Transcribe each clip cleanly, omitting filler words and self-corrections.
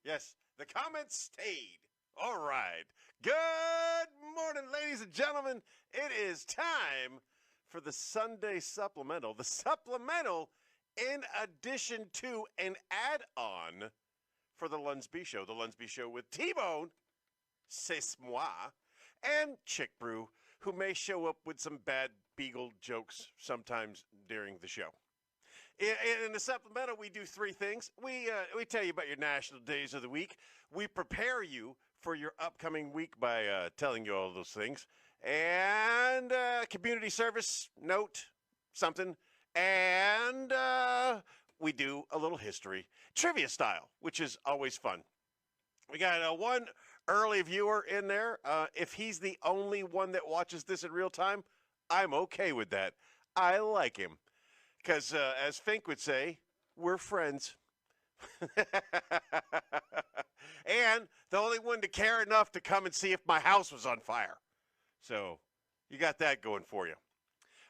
Yes, the comments stayed. All right. Good morning, ladies and gentlemen. It is time for the Sunday Supplemental. The Supplemental in addition to an add-on for the LUNSB Show. The LUNSB Show with T-Bone, c'est moi, and Chick Brew, who may show up with some bad beagle jokes sometimes during the show. In the Supplemental, we do three things. We tell you about your National Days of the week. We prepare you for your upcoming week by telling you all those things. And community service, note, something. And we do a little history, trivia style, which is always fun. We got one early viewer in there. If he's the only one that watches this in real time, I'm okay with that. I like him. Because, as Fink would say, we're friends. And the only one to care enough to come and see if my house was on fire. So, you got that going for you.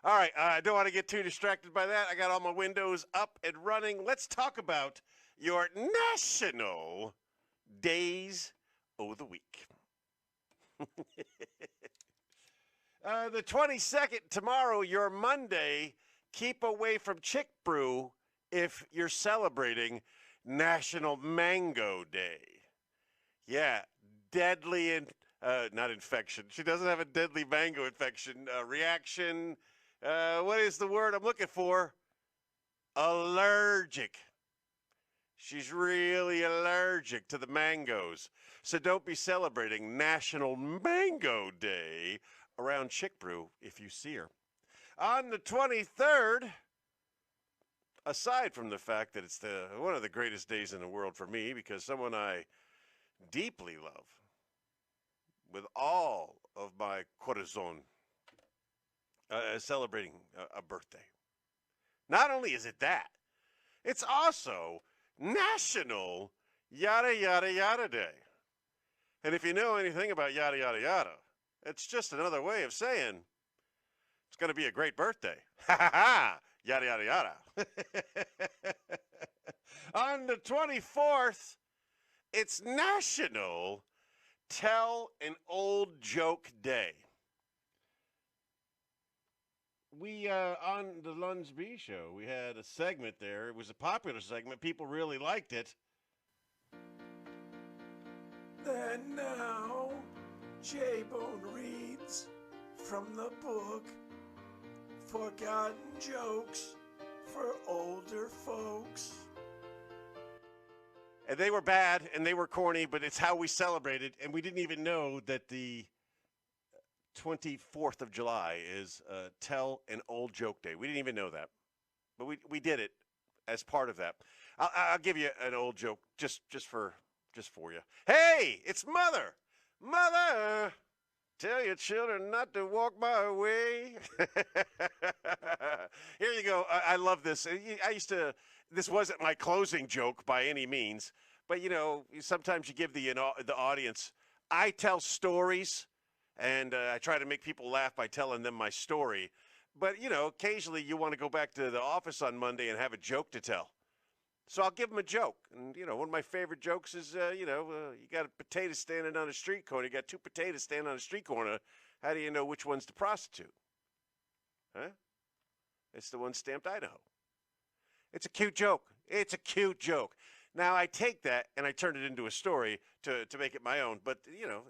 All right, I don't want to get too distracted by that. I got all my windows up and running. Let's talk about your National Dayz O the week. The 22nd, tomorrow, your Monday. Keep away from Chick Brew if you're celebrating National Mango Day. Yeah, deadly, not infection. She doesn't have a deadly mango infection. Reaction, what is the word I'm looking for? Allergic. She's really allergic to the mangoes. So don't be celebrating National Mango Day around Chick Brew if you see her. On the 23rd, aside from the fact that it's one of the greatest days in the world for me because someone I deeply love with all of my corazon is celebrating a birthday. Not only is it that, it's also National Yada Yada Yada Day. And if you know anything about yada yada yada, it's just another way of saying it's going to be a great birthday. Ha ha ha! Yada, yada, yada. On the 24th, it's National Tell an Old Joke Day. We, on the LUNSB Show, we had a segment there. It was a popular segment. People really liked it. And now, J-Bone reads from the book Forgotten Jokes for Older Folks. And they were bad and they were corny, but it's how we celebrated. And we didn't even know that the 24th of July is Tell an Old Joke Day. We didn't even know that. But we did it as part of that. I'll give you an old joke just for you. Hey, it's Mother! Mother! Tell your children not to walk my way. Here you go. I love this. This wasn't my closing joke by any means, but sometimes you give the audience. I tell stories, and I try to make people laugh by telling them my story. But occasionally you want to go back to the office on Monday and have a joke to tell. So I'll give them a joke. And, one of my favorite jokes is, you got a potato standing on a street corner. You got two potatoes standing on a street corner. How do you know which one's the prostitute? Huh? It's the one stamped Idaho. It's a cute joke. It's a cute joke. Now, I take that and I turn it into a story to make it my own. But,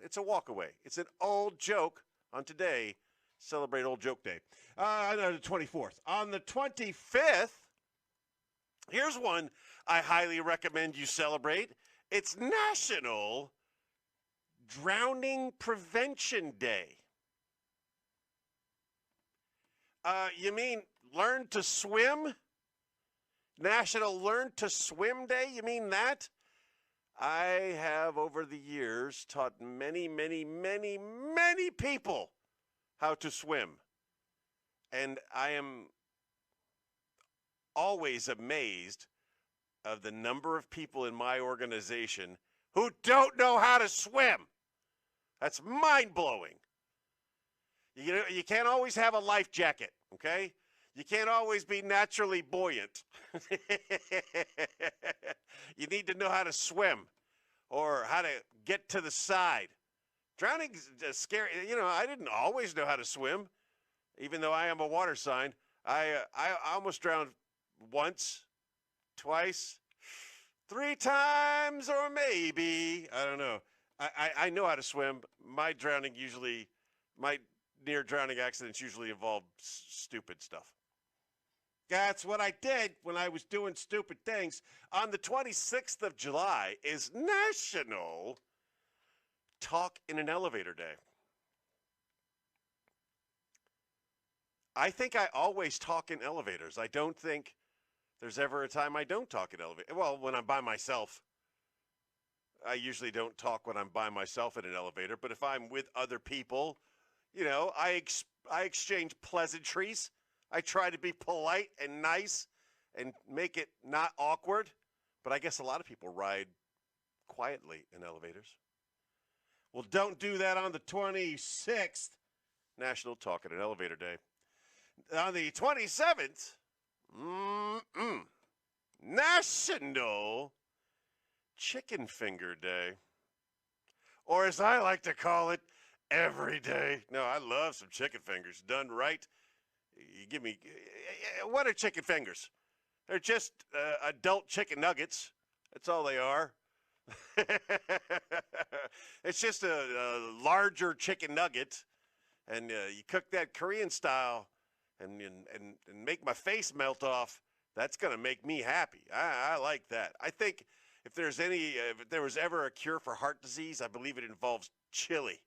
it's a walk away. It's an old joke on today. Celebrate Old Joke Day. On the 24th. On the 25th, here's one I highly recommend you celebrate. It's National Drowning Prevention Day. You mean learn to swim? National Learn to Swim Day? You mean that? I have over the years taught many, many, many, many people how to swim. And I am always amazed of the number of people in my organization who don't know how to swim. That's mind-blowing. You can't always have a life jacket, okay? You can't always be naturally buoyant. You need to know how to swim. or how to get to the side. Drowning's scary. You know, I didn't always know how to swim, even though I am a water sign. I almost drowned once, twice, 3 times, or maybe, I don't know. I know how to swim. My near drowning accidents usually involve stupid stuff. That's what I did when I was doing stupid things. On the 26th of July is National Talk in an Elevator Day. I think I always talk in elevators. I don't think there's ever a time I don't talk in elevators. Well, when I'm by myself. I usually don't talk when I'm by myself in an elevator, but if I'm with other people, you know, I exchange pleasantries. I try to be polite and nice and make it not awkward, but I guess a lot of people ride quietly in elevators. Well, don't do that on the 26th, National Talk in an Elevator Day. On the 27th, National Chicken Finger Day. Or as I like to call it, every day. No, I love some chicken fingers done right. You give me, what are chicken fingers? They're just adult chicken nuggets. That's all they are. It's just a larger chicken nugget, and you cook that Korean style and make my face melt off. That's gonna make me happy. I like that. I think if there was ever a cure for heart disease, I believe it involves chili.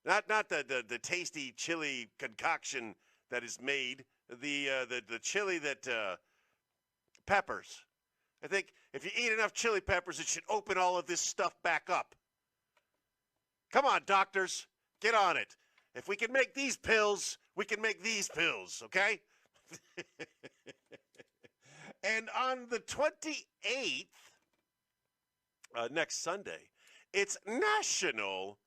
Not the tasty chili concoction that is made, the chili that peppers. I think if you eat enough chili peppers, it should open all of this stuff back up. Come on, doctors, get on it. If we can make these pills, we can make these pills, okay? And on the 28th, next Sunday, it's National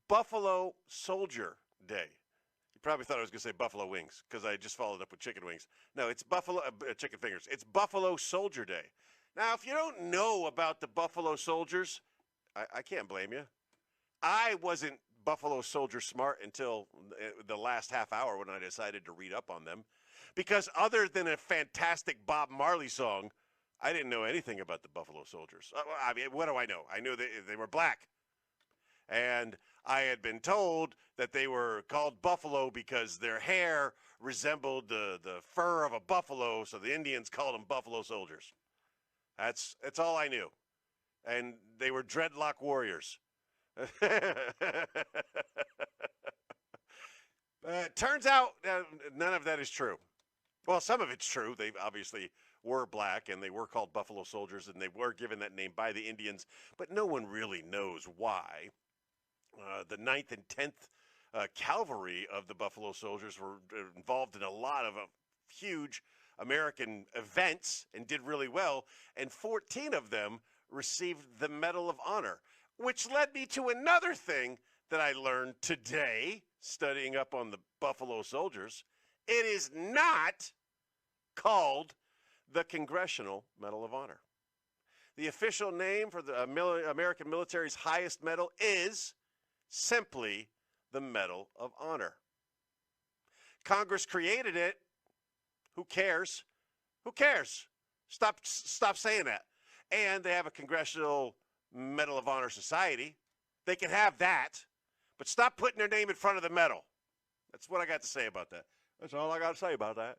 Buffalo Soldier Day. You probably thought I was going to say buffalo wings because I just followed up with chicken wings. No, it's chicken fingers. It's Buffalo Soldier Day. Now, if you don't know about the Buffalo Soldiers, I can't blame you. I wasn't Buffalo Soldier smart until the last half hour when I decided to read up on them. Because other than a fantastic Bob Marley song, I didn't know anything about the Buffalo Soldiers. I mean, what do I know? I knew they were black. And I had been told that they were called buffalo because their hair resembled the fur of a buffalo, so the Indians called them Buffalo Soldiers. That's all I knew. And they were dreadlock warriors. Turns out none of that is true. Well, some of it's true. They obviously were black, and they were called Buffalo Soldiers, and they were given that name by the Indians, but no one really knows why. The 9th and 10th Cavalry of the Buffalo Soldiers were involved in a lot of huge American events and did really well, and 14 of them received the Medal of Honor, which led me to another thing that I learned today studying up on the Buffalo Soldiers. It is not called the Congressional Medal of Honor. The official name for the American military's highest medal is simply the Medal of Honor. Congress created it. Who cares? Who cares? Stop saying that. And they have a Congressional Medal of Honor Society. They can have that, but stop putting their name in front of the medal. That's what I got to say about that. That's all I got to say about that.